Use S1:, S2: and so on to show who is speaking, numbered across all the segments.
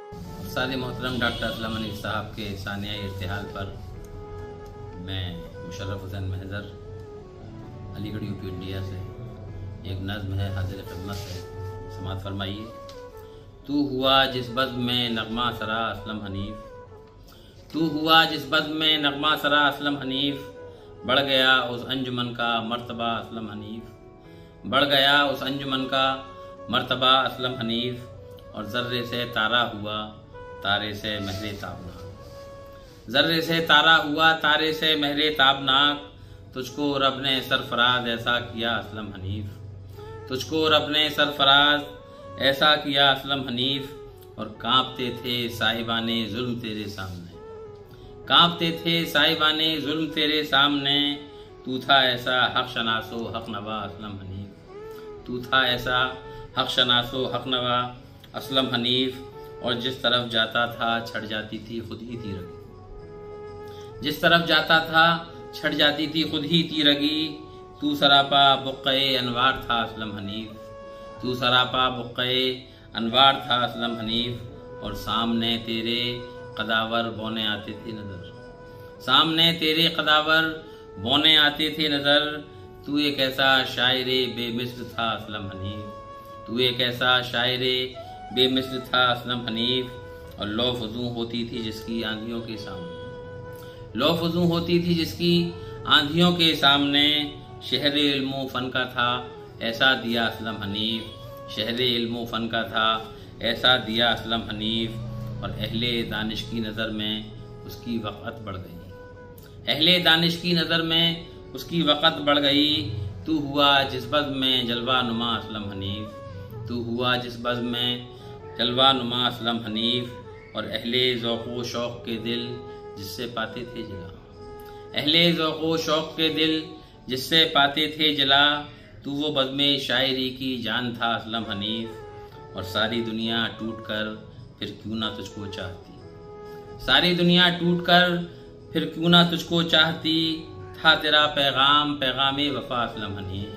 S1: उस्ताद मोहतरम डॉक्टर असलम हनीफ साहब के सानिया इर्तिहाल पर मैं मुशर्रफ हुसैन महज़र अलीगढ़ यूपी इंडिया से एक नज़्म है, हाज़िर खिदमत है, समाअत फरमाइए। तू हुआ जिस बज़्म में नगमा सरा असलम हनीफ, तू हुआ जिस बज़्म में नगमा सरा असलम हनीफ, बढ़ गया उस अंजुमन का मर्तबा असलम हनीफ, बढ़ गया उस अंजुमन का मर्तबा असलम हनीफ, और ज़र्रे से तारा हुआ तारे से महरे ताबनाक, ज़र्रे से तारा हुआ तारे से महरे ताबनाक, तुझको रब ने सरफराज ऐसा किया असलम हनीफ, तुझको रब ने सरफराज ऐसा किया असलम हनीफ, और कांपते थे साहिबाने जुल्म तेरे सामने, कांपते थे साहिबाने जुल्म तेरे सामने, तू था ऐसा हक शनासो हक नवा असलम हनीफ, तू था ऐसा हक शनासो हक नवा असलम हनीफ, और जिस तरफ जाता था छट जाती थी खुद ही तीरगी, जिस तरफ जाता था छट जाती थी खुद ही तीरगी, तू सरापा बुक़्क़े अनवार था असलम हनीफ, तू सरापा बुक़्क़े अनवार था असलम हनीफ, और सामने तेरे कदावर बोने आते थे नज़र, सामने तेरे कदावर बोने आते थे नज़र, तू एक ऐसा शायरे बेमिस्ल था असलम हनीफ, तू एक ऐसा शायरे बेमिस्ल था असलम हनीफ, और लो फजू होती थी जिसकी आंधियों के सामने, लो फजू होती थी जिसकी आंधियों के सामने, शहरे इल्मो फ़न का था ऐसा दिया असलम हनीफ, शहरे इल्मो फ़न का था ऐसा दिया असलम हनीफ, और अहले दानिश की नज़र में उसकी वक़्त बढ़ गई, अहले दानिश की नज़र में उसकी वक़्त बढ़ गई, तू हुआ जिस बज़्म में जलवा नुमा असलम हनीफ, तू हुआ जिस बज़्म में जलवा नुमा असलम हनीफ, और अहले ज़ौक़ शौक़ के दिल जिससे पाते थे जिला, अहले ज़ौक़ शौक़ के दिल जिससे पाते थे जिला, तू वो बज़्म शायरी की जान था असलम हनीफ, और सारी दुनिया टूट कर फिर क्यों ना तुझको चाहती, सारी दुनिया टूट कर फिर क्यों ना तुझको चाहती, था तेरा पैगाम पैगामे वफ़ा असलम हनीफ,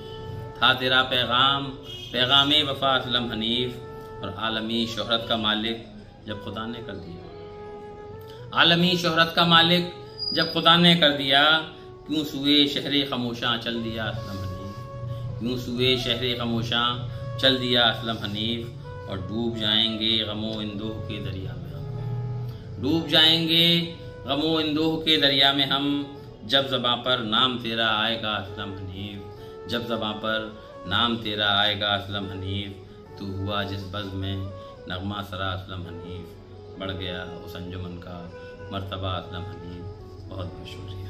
S1: था तेरा पैगाम पैगामे वफ़ा असलम हनीफ, और आलमी शोहरत का मालिक जब खुदा ने कर दिया, आलमी शोहरत का मालिक जब खुदा ने कर दिया, क्यों सुए शहरे खामोशां चल दिया असलम हनीफ, क्यों सुए शहरे खामोशां चल दिया असलम हनीफ, और डूब जाएंगे गमो इंदोह के दरिया में हम, डूब जाएंगे गमो इंदोह के दरिया में हम, जब ज़बां पर नाम तेरा आएगा असलम हनीफ, जब ज़बां पर नाम तेरा आएगा असलम हनीफ, तू हुआ जिस बज़्म में नगमा सरा असलम हनीफ, बढ़ गया उस अंजुमन का मर्तबा असलम हनीफ। बहुत बहुत शुक्रिया।